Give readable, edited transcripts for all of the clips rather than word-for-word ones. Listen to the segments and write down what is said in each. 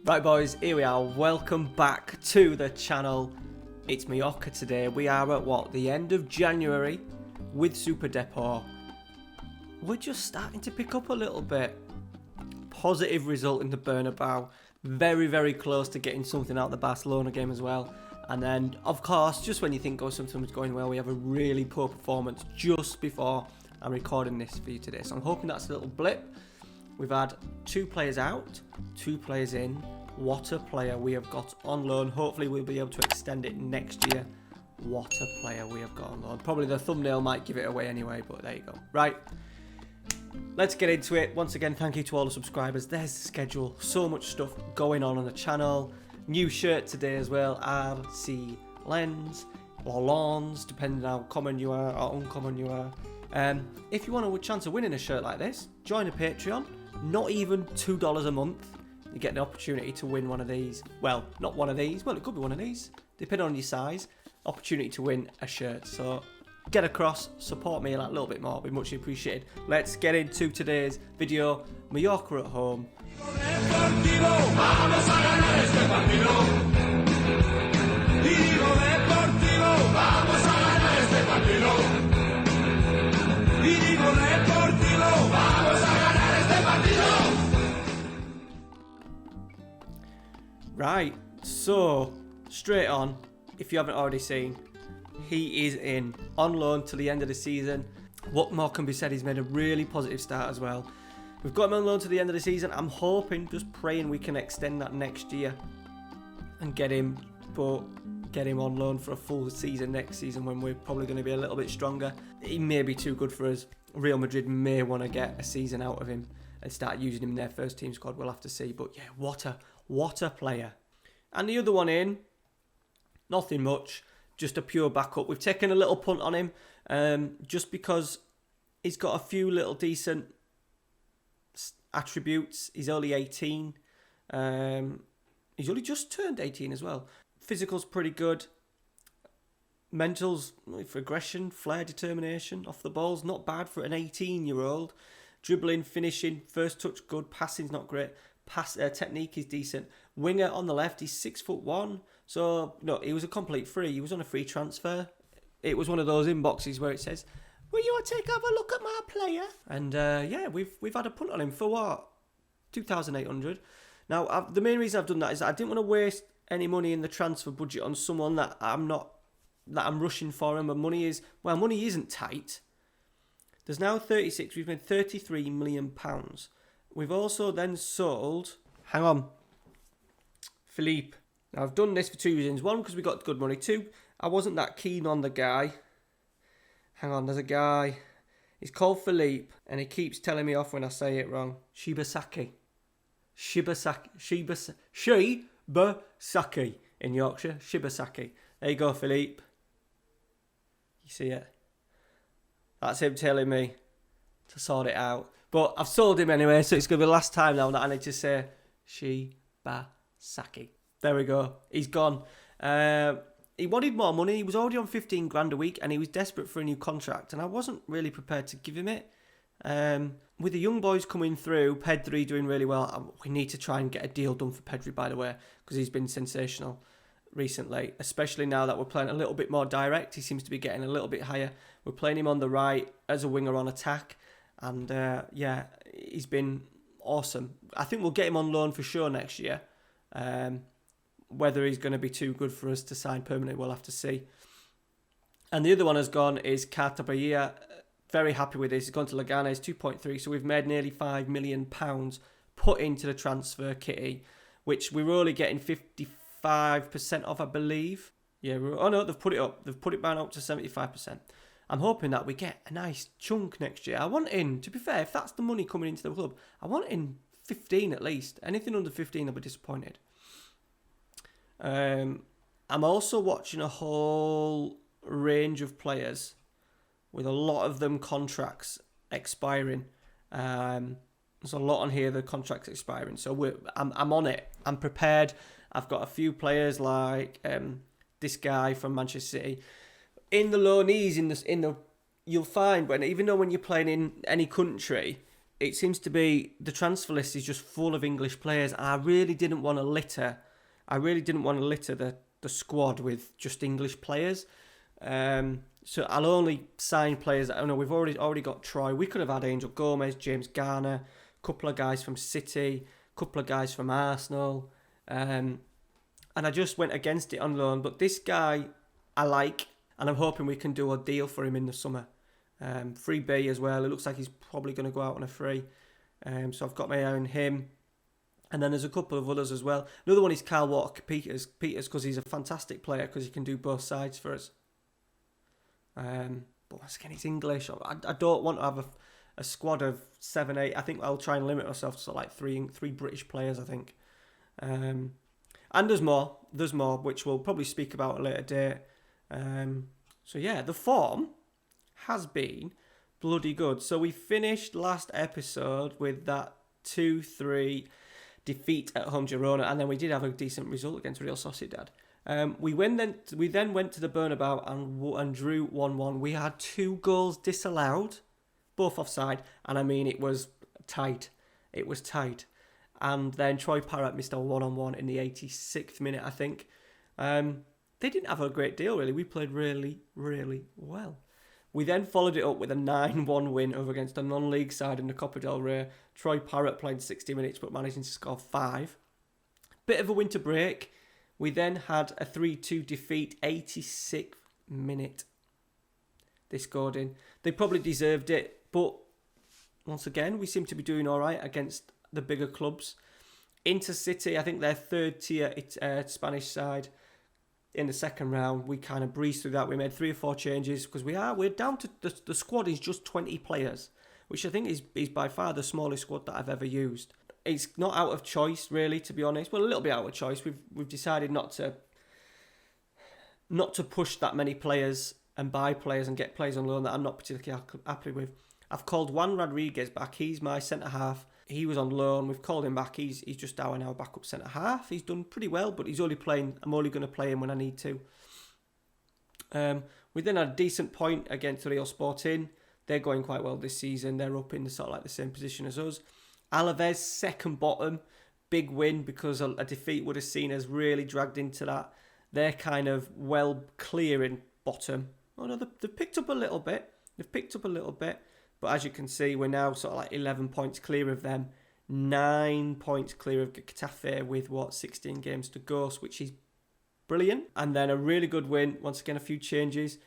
Right boys, here we are, welcome back to the channel. It's Mallorca today. We are at the end of January with Super Depor. We're just starting to pick up a little bit. Positive result in the Bernabeu. Very, very close to getting something out of the Barcelona game as well. And then, of course, just when you think something's going well, we have a really poor performance just before I'm recording this for you today. So I'm hoping that's a little blip. We've had 2 players out, 2 players in. What a player we have got on loan. Hopefully we'll be able to extend it next year. What a player we have got on loan. Probably the thumbnail might give it away anyway, but there you go. Right, let's get into it. Once again, thank you to all the subscribers. There's the schedule. So much stuff going on the channel. New shirt today as well. RC Lens or Lawns, depending on how common you are or uncommon you are. If you want a chance of winning a shirt like this, join a Patreon. Not even $2 a month. You get the opportunity to win one of these. Well, not one of these. Well, it could be one of these. Depending on your size. Opportunity to win a shirt. So get across, support me a little bit more. It'd be much appreciated. Let's get into today's video. Mallorca at home. Right, so straight on, if you haven't already seen, he is on loan till the end of the season. What more can be said? He's made a really positive start as well. We've got him on loan to the end of the season. I'm hoping, just praying we can extend that next year and get him on loan for a full season next season when we're probably going to be a little bit stronger. He may be too good for us. Real Madrid may want to get a season out of him and start using him in their first team squad. We'll have to see. But yeah, what a player. And the other one in, nothing much, just a pure backup. We've taken a little punt on him just because he's got a few little decent attributes. He's only 18. He's only just turned 18 as well. Physical's pretty good. Mental's for aggression, flair, determination. Off the ball's not bad for an 18-year-old. Dribbling, finishing, first touch good. Passing's not great. Technique is decent. Winger on the left, he's 6'1". So no, he was a complete free. He was on a free transfer. It was one of those inboxes where it says, "Will you take have a look at my player?" And yeah, we've had a punt on him for what, 2,800. Now the main reason I've done that is that I didn't want to waste any money in the transfer budget on someone that I'm rushing for, and money isn't tight. There's now 36. We've made £33 million. We've also then sold, hang on, Philippe. Now I've done this for 2 reasons. 1, because we got good money. 2, I wasn't that keen on the guy. Hang on, there's a guy. He's called Philippe, and he keeps telling me off when I say it wrong. She-Ba-Saki. She-Ba-Saki in Yorkshire. She-Ba-Saki. There you go, Philippe. You see it? That's him telling me to sort it out. But I've sold him anyway, so it's going to be the last time now that I need to say She-Ba-Saki. There we go. He's gone. He wanted more money. He was already on 15 grand a week, and he was desperate for a new contract, and I wasn't really prepared to give him it. With the young boys coming through, Pedri doing really well, we need to try and get a deal done for Pedri, by the way, because he's been sensational recently, especially now that we're playing a little bit more direct. He seems to be getting a little bit higher. We're playing him on the right as a winger on attack, and yeah, he's been awesome. I think we'll get him on loan for sure next year. Whether he's going to be too good for us to sign permanently, we'll have to see. And the other one has gone is Cartabia. Very happy with this. He's gone to Leganes, 2.3. So we've made nearly £5 million put into the transfer kitty, which we're only getting 55% of, I believe. Yeah. Oh no, they've put it up. They've put it back up to 75%. I'm hoping that we get a nice chunk next year. I want in, to be fair, if that's the money coming into the club, I want in 15 at least. Anything under 15, I'll be disappointed. I'm also watching a whole range of players with a lot of them contracts expiring. There's a lot on here, the contracts expiring. So I'm on it. I'm prepared. I've got a few players like this guy from Manchester City. In the loanees, you'll find even though when you're playing in any country, it seems to be the transfer list is just full of English players. And I really didn't want to litter. The squad with just English players. So I'll only sign players. I know we've already got Troy. We could have had Angel Gomez, James Garner, a couple of guys from City, a couple of guys from Arsenal. And I just went against it on loan. But this guy I like, and I'm hoping we can do a deal for him in the summer. Free B as well. It looks like he's probably going to go out on a free. So I've got my eye on him. And then there's a couple of others as well. Another one is Kyle Walker-Peters because he's a fantastic player because he can do both sides for us. But once again, he's English. I don't want to have a squad of 7, 8. I think I'll try and limit myself to like three British players, I think. And there's more, which we'll probably speak about at a later date. So yeah, the form has been bloody good. So we finished last episode with that 2-3 defeat at home Girona, and then we did have a decent result against Real Sociedad. We then went to the Bernabeu and drew 1-1. We had 2 goals disallowed, both offside, and I mean it was tight. And then Troy Parrott missed a 1-on-1 in the 86th minute, I think. They didn't have a great deal, really. We played really, really well. We then followed it up with a 9-1 win over against a non-league side in the Copa del Ray. Troy Parrott played 60 minutes but managing to score 5. Bit of a winter break. We then had a 3-2 defeat, 86th minute. They scored in. They probably deserved it, but once again, we seem to be doing all right against the bigger clubs. Intercity, I think they're third tier Spanish side. In the second round, we kind of breezed through that. We made 3 or 4 changes because we're down to the squad is just 20 players, which I think is by far the smallest squad that I've ever used. It's not out of choice, really, to be honest. Well, a little bit out of choice. We've decided not to push that many players and buy players and get players on loan that I'm not particularly happy with. I've called Juan Rodriguez back. He's my centre half. He was on loan. We've called him back. He's just our backup centre half. He's done pretty well, but he's only playing. I'm only going to play him when I need to. We then had a decent point against Real Sporting. They're going quite well this season. They're up in the sort of like the same position as us. Alaves, second bottom. Big win because a defeat would have seen us really dragged into that. They're kind of well clear in bottom. Oh no, they've picked up a little bit. But as you can see, we're now sort of like 11 points clear of them. 9 points clear of Getafe with 16 games to go, which is brilliant. And then a really good win. Once again, a few changes.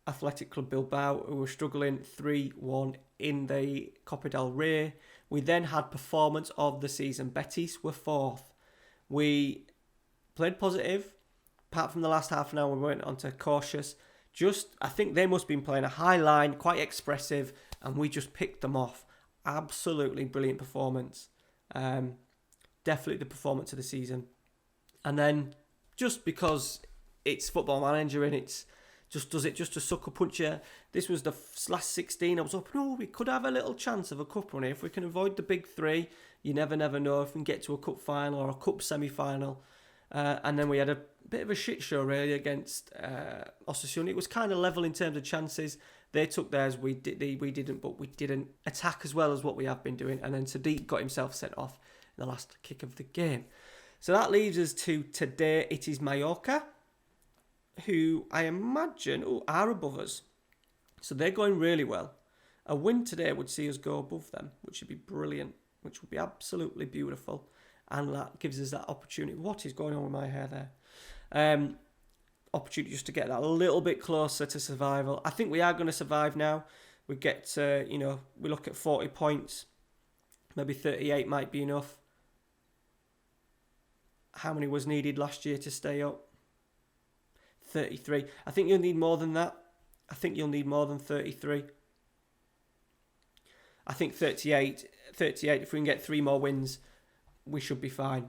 Athletic Club Bilbao, who were struggling 3-1 in the Copa del Ray. We then had performance of the season. Betis were 4th. We played positive. Apart from the last half an hour, we went on to cautious. I think they must have been playing a high line, quite expressive, and we just picked them off. Absolutely brilliant performance. Definitely the performance of the season. And then, just because it's Football Manager and it's does it just to sucker punch you. This was the last 16. I was hoping, we could have a little chance of a cup run here. If we can avoid the big 3, you never know if we can get to a cup final or a cup semi-final. And then we had a bit of a shit show really against Osasuna. It was kind of level in terms of chances. They took theirs, we didn't, but we didn't attack as well as what we have been doing. And then Sadiq got himself sent off in the last kick of the game. So that leaves us to today. It is Mallorca, who I imagine are above us. So they're going really well. A win today would see us go above them, which would be brilliant, which would be absolutely beautiful. And that gives us that opportunity. What is going on with my hair there? Opportunity just to get that a little bit closer to survival. I think we are going to survive now. We get, we look at 40 points. Maybe 38 might be enough. How many was needed last year to stay up? 33. I think you'll need more than that. I think you'll need more than 33. I think 38. If we can get 3 more wins, we should be fine.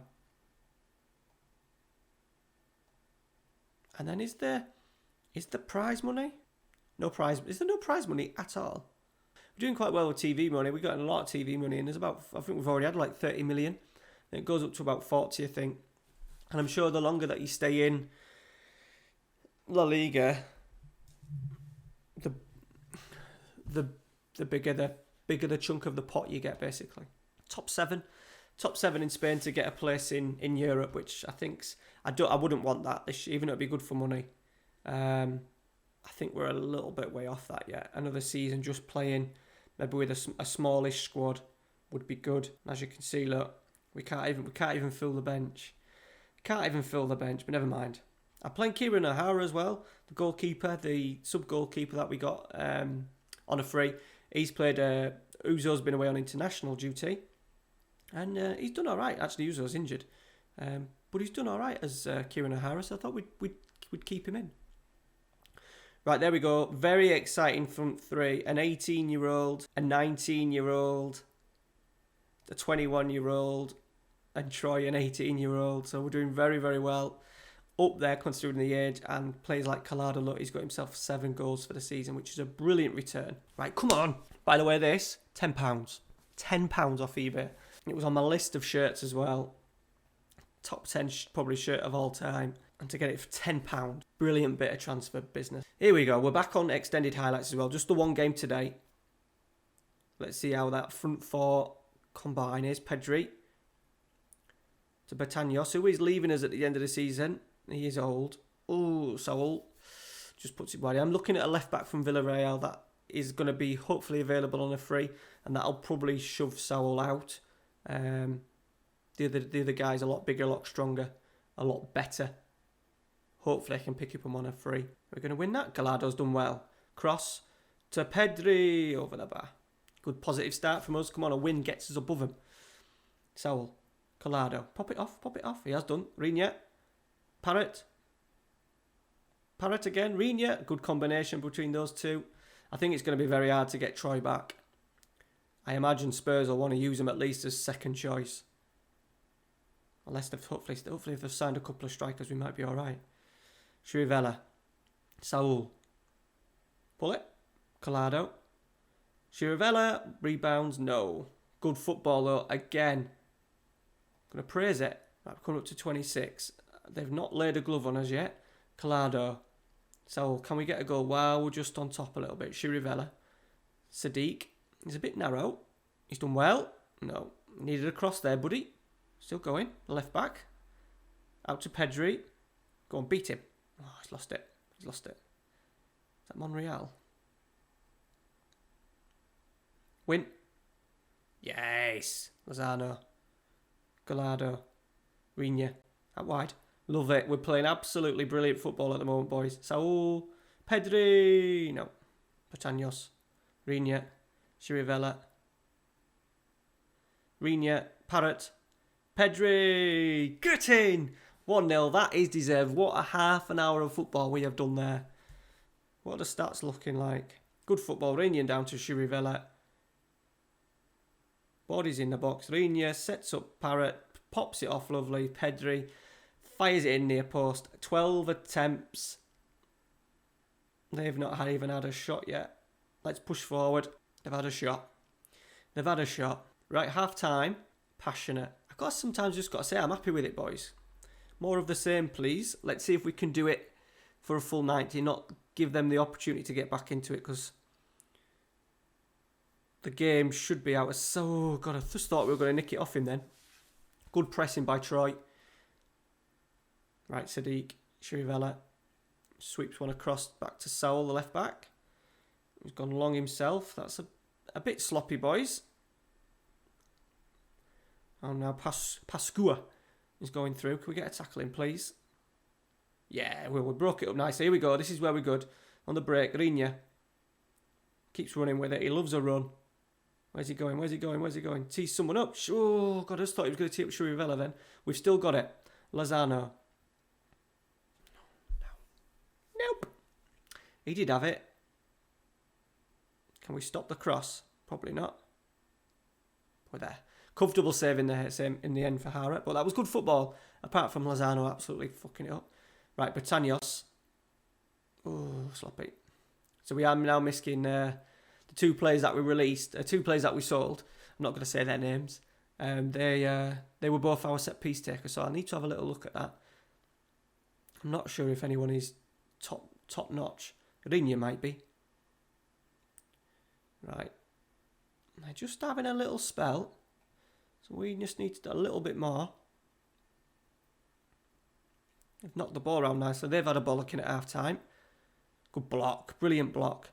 And then is the prize money? No prize. Is there no prize money at all? We're doing quite well with TV money. We've got a lot of TV money, and I think we've already had like 30 million. And it goes up to about 40, I think. And I'm sure the longer that you stay in La Liga, the bigger bigger the chunk of the pot you get, basically. Top seven in Spain to get a place in Europe, which I think's I wouldn't want that, even though it'd be good for money. I think we're a little bit way off that yet. Another season just playing, maybe with a smallish squad, would be good. As you can see, look, we can't even fill the bench. But never mind. I'm playing Kieran O'Hara as well, the goalkeeper, the sub-goalkeeper that we got on a free. He's played, Uzo's been away on international duty, and he's done all right. Actually, Uzo's injured, but he's done all right as Kieran O'Hara, so I thought we'd keep him in. Right, there we go. Very exciting front three. An 18-year-old, a 19-year-old, a 21-year-old, and Troy, an 18-year-old. So we're doing very, very well up there considering the age, and players like Collado, look, he's got himself 7 goals for the season, which is a brilliant return. Right, come on. By the way, this, £10. £10 off eBay. It was on my list of shirts as well. Top 10 probably shirt of all time. And to get it for £10, brilliant bit of transfer business. Here we go. We're back on extended highlights as well. Just the one game today. Let's see how that front four combine is. Pedri to Bertagnos, who is leaving us at the end of the season. He is old. Oh, Saul just puts it wide. I'm looking at a left back from Villarreal that is going to be hopefully available on a free, and that'll probably shove Saul out. The other guy's a lot bigger, a lot stronger, a lot better. Hopefully I can pick up him on a free. We're going to win that. Galado's done well. Cross to Pedri over the bar. Good positive start from us. Come on, a win gets us above him. Saul, Collado, pop it off. He has done. Rinya, Parrott again. Rinya, good combination between those two. I think it's going to be very hard to get Troy back. I imagine Spurs will want to use him at least as second choice. Unless they've hopefully if they've signed a couple of strikers, we might be all right. Chirivella, Saul, pull it, Collado, Chirivella, rebounds, no. Good football though, again. Going to praise it. Right, coming up to 26. They've not laid a glove on us yet. Collado, Saul, can we get a goal? Wow, we're just on top a little bit. Chirivella, Sadiq, he's a bit narrow. He's done well. No, needed a cross there, buddy. Still going, left back. Out to Pedri. Go on, beat him. Oh, he's lost it. Is that Monreal? Win. Yes. Lozano. Gallardo. Rinya. Out wide. Love it. We're playing absolutely brilliant football at the moment, boys. Saul. Pedri. No. Bertagnos. Rinya. Chirivella. Rinya. Parrott. Pedri. Get in. 1-0, that is deserved. What a half an hour of football we have done there. What are the stats looking like? Good football. Rinya down to Chirivella. Body's in the box. Rinya sets up Parrott. Pops it off lovely. Pedri fires it in near post. 12 attempts. They've not even had a shot yet. Let's push forward. They've had a shot. Right, half time. Passionate. Sometimes just got to say I'm happy with it, boys. More of the same, please. Let's see if we can do it for a full 90, not give them the opportunity to get back into it, because the game should be out. So, God, I just thought we were going to nick it off him then. Good pressing by Troy. Right, Sadiq, Chirivella sweeps one across back to Saul, the left back. He's gone long himself. That's a bit sloppy, boys. Oh, now Pascua is going through. Can we get a tackle in, please? Yeah, we broke it up nicely. Here we go. This is where we're good. On the break, Rinya keeps running with it. He loves a run. Where's he going? Tees someone up. Oh, God, I just thought he was going to tee up Chirivella then. We've still got it. Lozano. Nope. He did have it. Can we stop the cross? Probably not. We're there. Comfortable save in the end for Hara, but that was good football. Apart from Lozano absolutely fucking it up. Right, Bertagnos. Oh, sloppy. So we are now missing the 2 players that we released, 2 players that we sold. I'm not going to say their names. They were both our set piece takers, so I need to have a little look at that. I'm not sure if anyone is top notch. Rinya might be. Right. They're just having a little spell. So we just need to do a little bit more. They've knocked the ball around nicely. They've had a bollocking at half time. Good block. Brilliant block.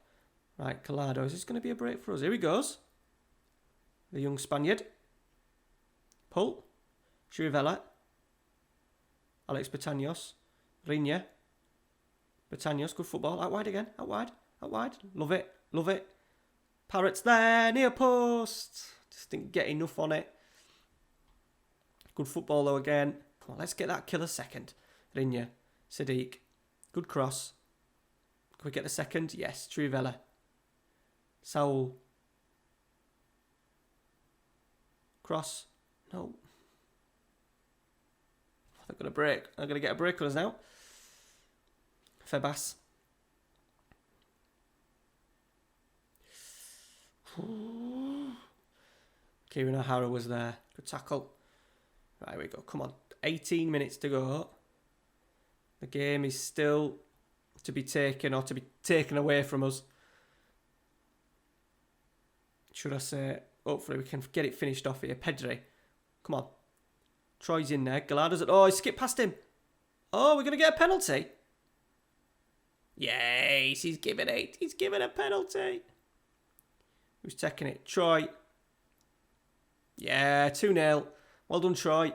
Right, Collado. Is this going to be a break for us? Here he goes. The young Spaniard. Pull. Chirivella. Alex Betaños. Rinya. Betaños. Good football. Out wide again. Out wide. Out wide. Love it. Love it. Parrott's there. Near post. Just didn't get enough on it. Good football though again. Come on, let's get that killer second. Rinya. Sadiq. Good cross. Can we get the second? Yes. Chirivella. Saul. Cross. No. They're going to break. They're going to get a break on us now. Febas. Kieran O'Hara was there. Good tackle. Right, here we go. Come on. 18 minutes to go. The game is still to be taken or to be taken away from us. Should I say, hopefully we can get it finished off here. Pedri. Come on. Troy's in there. Gallardo's at... Oh, he skipped past him. Oh, we're going to get a penalty. Yes, he's given it. He's given a penalty. Who's taking it? Troy. Yeah, 2-0. Well done, Troy.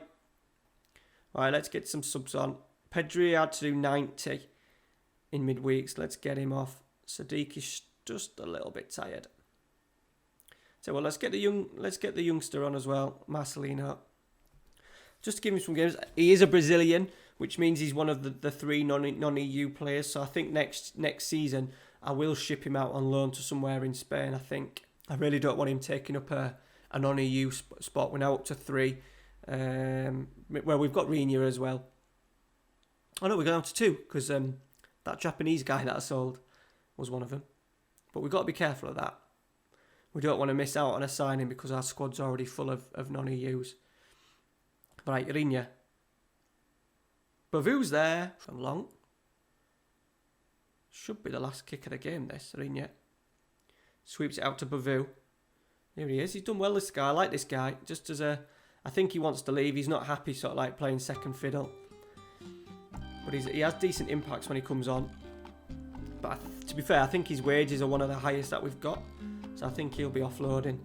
All right, let's get some subs on. Pedri had to do 90 in midweeks. Let's get him off. Sadiq is just a little bit tired. So well, let's get the youngster on as well, Marcelino. Just to give him some games. He is a Brazilian, which means he's one of the three non-EU players. So I think next season I will ship him out on loan to somewhere in Spain. I think I really don't want him taking up a non-EU spot. We're now up to 3. Well, we've got Rinya as well. Oh no, we're going down to 2 because that Japanese guy that I sold was one of them. But we've got to be careful of that. We don't want to miss out on a signing because our squad's already full of non-EUs. Right, Rinya. Bavu's there from long. Should be the last kick of the game, this, Rinya. Sweeps it out to Bavu. Here he is. He's done well, this guy. I like this guy. Just as a... I think he wants to leave. He's not happy sort of like playing second fiddle. But he has decent impacts when he comes on. But to be fair, I think his wages are one of the highest that we've got. So I think he'll be offloading.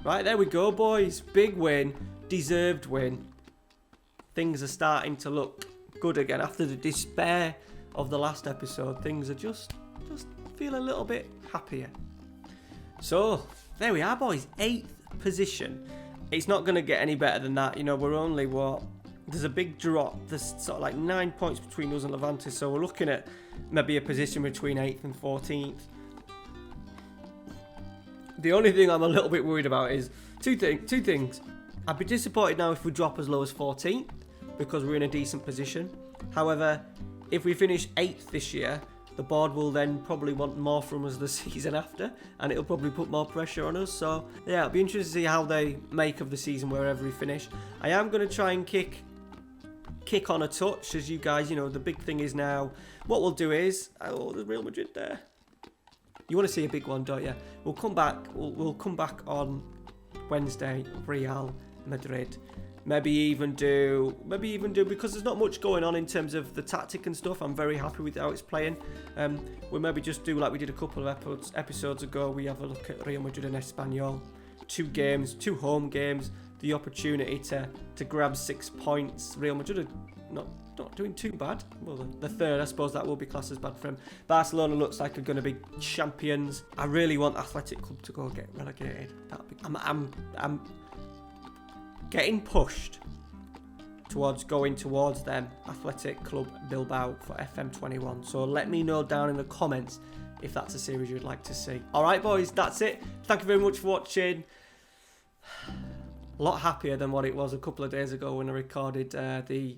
Right, there we go, boys. Big win. Deserved win. Things are starting to look good again. After the despair of the last episode, things are just feel a little bit happier. So, there we are, boys. 8th position. It's not going to get any better than that. You know, we're only, what? There's a big drop. There's sort of like 9 points between us and Levante. So we're looking at maybe a position between 8th and 14th. The only thing I'm a little bit worried about is two things. I'd be disappointed now if we drop as low as 14th because we're in a decent position. However, if we finish 8th this year, the board will then probably want more from us the season after, and it'll probably put more pressure on us. So yeah, it'll be interesting to see how they make of the season wherever we finish. I am going to try and kick on a touch, as you guys, you know, the big thing is now, what we'll do is, oh, there's Real Madrid there. You want to see a big one, don't you? We'll come back. We'll come back on Wednesday. Real Madrid. Maybe even do because there's not much going on in terms of the tactic and stuff. I'm very happy with how it's playing. We'll maybe just do like we did a couple of episodes ago. We have a look at Real Madrid and Espanyol. 2 games, 2 home games. The opportunity to grab 6 points. Real Madrid are not doing too bad. Well, the third, I suppose that will be classed as bad for him. Barcelona looks like they're going to be champions. I really want Athletic Club to go get relegated. I'm getting pushed towards going towards them. Athletic Club Bilbao for FM21. So let me know down in the comments if that's a series you'd like to see. All right, boys, that's it. Thank you very much for watching. A lot happier than what it was a couple of days ago when I recorded the...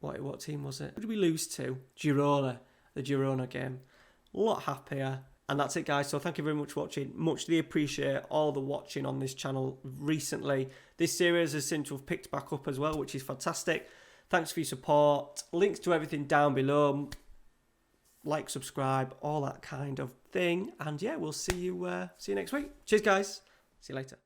What team was it? Who did we lose to? Girona. The Girona game. A lot happier. And that's it, guys. So thank you very much for watching. Muchly appreciate all the watching on this channel recently. This series has seemed to have picked back up as well, which is fantastic. Thanks for your support. Links to everything down below. Like, subscribe, all that kind of thing. And yeah, we'll see you next week. Cheers, guys. See you later.